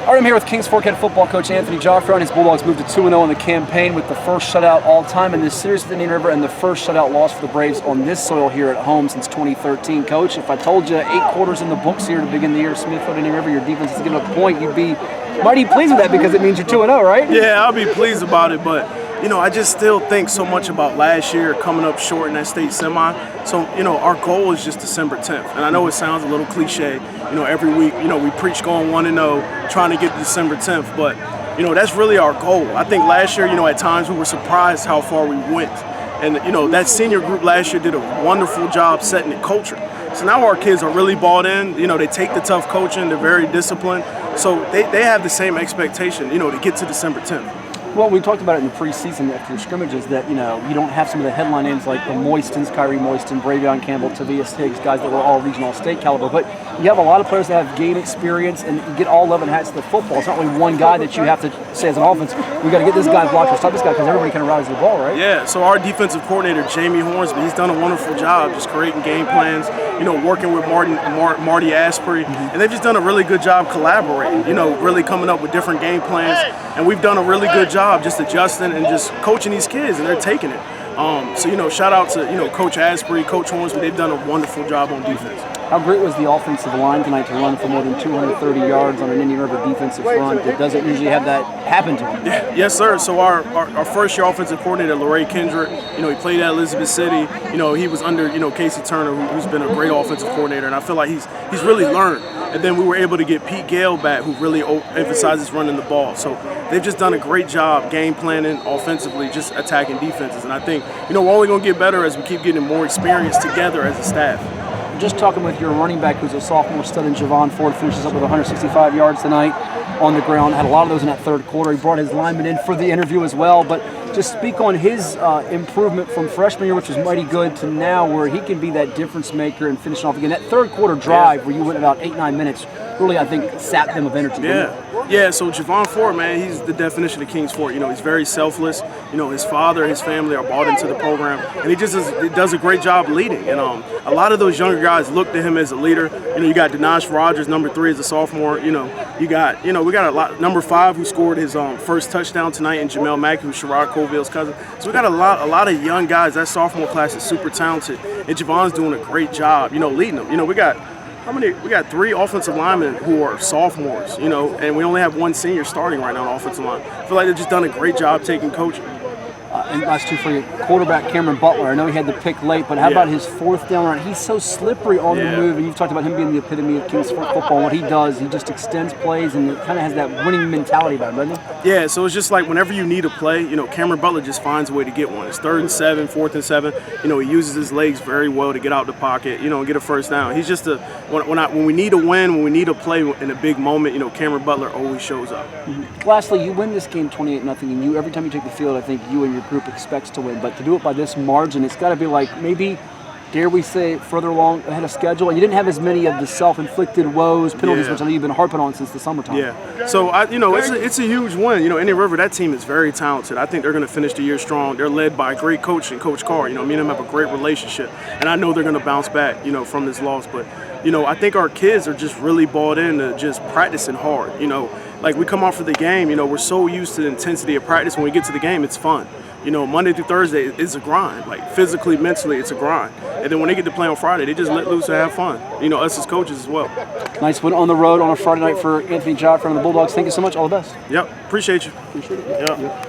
All right, I'm here with Kings Fork head football coach Anthony Joffrion. His Bulldogs moved to 2-0 in the campaign with the first shutout all time in this series with Indian River and the first shutout loss for the Braves on this soil here at home since 2013. Coach, if I told you 8 quarters in the books here to begin the year, Smithfield, Indian River, your defense is giving up a point, you'd be mighty pleased with that because it means you're 2-0, right? Yeah, I'll be pleased about it, but I just still think so much about last year coming up short in that state semi. So, our goal is just December 10th. And I know it sounds a little cliche, every week, we preach going 1-0, trying to get to December 10th, but, that's really our goal. I think last year, at times we were surprised how far we went. And, that senior group last year did a wonderful job setting the culture. So now our kids are really bought in. They take the tough coaching. They're very disciplined. So they have the same expectation, to get to December 10th. Well, we talked about it in the preseason after the scrimmages that, you don't have some of the headline names like the Moistons, Kyrie Moiston, Bravion Campbell, Tavius Higgs, guys that were all regional state caliber. But you have a lot of players that have game experience and you get all 11 hats to the football. It's not only one guy that you have to say as an offense, we got to get this guy blocked or stop this guy because everybody kind of rallies the ball, right? Yeah, so our defensive coordinator, Jamie Hornsby, he's done a wonderful job just creating game plans, working with Marty Asprey. And they've just done a really good job collaborating, really coming up with different game plans. And we've done a really good job just adjusting and just coaching these kids, and they're taking it. So, shout out to, Coach Asprey, Coach Hornsby. They've done a wonderful job on defense. How great was the offensive line tonight to run for more than 230 yards on an Indian River defensive front that doesn't usually have that happen to him? Yeah. Yes, sir. So our first-year offensive coordinator, Larray Kendrick, he played at Elizabeth City. He was under, Casey Turner, who's been a great offensive coordinator, and I feel like he's really learned. And then we were able to get Pete Gale back, who really emphasizes running the ball. So they've just done a great job game planning offensively, just attacking defenses. And I think, we're only going to get better as we keep getting more experience together as a staff. Just talking with your running back, who's a sophomore stud in Javon Ford, finishes up with 165 yards tonight on the ground. Had a lot of those in that third quarter. He brought his lineman in for the interview as well. But just speak on his improvement from freshman year, which was mighty good, to now where he can be that difference maker and finish off again. That third quarter drive where you went about 8-9 minutes really, I think, sapped them of energy. Yeah, so Javon Ford, man, he's the definition of Kings Fork. He's very selfless. His father, his family are bought into the program, and he just does a great job leading. And a lot of those younger guys look to him as a leader. You got Danash Rogers, number 3, as a sophomore. We got a lot. Number 5, who scored his first touchdown tonight, and Jamel Mack, who's Sherrod Colville's cousin. So we got a lot of young guys. That sophomore class is super talented, and Javon's doing a great job, leading them. We got 3 offensive linemen who are sophomores, and we only have 1 senior starting right now on offensive line. I feel like they've just done a great job taking coaching. And last 2 for you. Quarterback Cameron Butler, I know he had the pick late, but how about his 4th down run? He's so slippery on the move, and you've talked about him being the epitome of Kings Fork football. What he does, he just extends plays, and it kind of has that winning mentality about him, doesn't he? Yeah, so it's just like whenever you need a play, Cameron Butler just finds a way to get one. It's 3rd and 7, 4th and 7. He uses his legs very well to get out the pocket, and get a first down. He's just when we need a win, when we need a play in a big moment, Cameron Butler always shows up. Lastly, you win this game 28-0, and every time you take the field, I think you and your group expects to win. But to do it by this margin, it's got to be like maybe, dare we say, further along ahead of schedule. And you didn't have as many of the self-inflicted woes, penalties, which I know you've been harping on since the summertime. Yeah. So it's a huge win. Indian River, that team is very talented. I think they're going to finish the year strong. They're led by a great coach and Coach Carr. Me and him have a great relationship, and I know they're going to bounce back, from this loss. But I think our kids are just really bought into just practicing hard. Like we come off of the game, we're so used to the intensity of practice. When we get to the game, it's fun. Monday through Thursday is a grind. Like physically, mentally, it's a grind. And then when they get to play on Friday, they just let loose and have fun. Us as coaches as well. Nice win on the road on a Friday night for Anthony Joffrion and the Bulldogs. Thank you so much. All the best. Yep. Appreciate you. Appreciate it. Yep.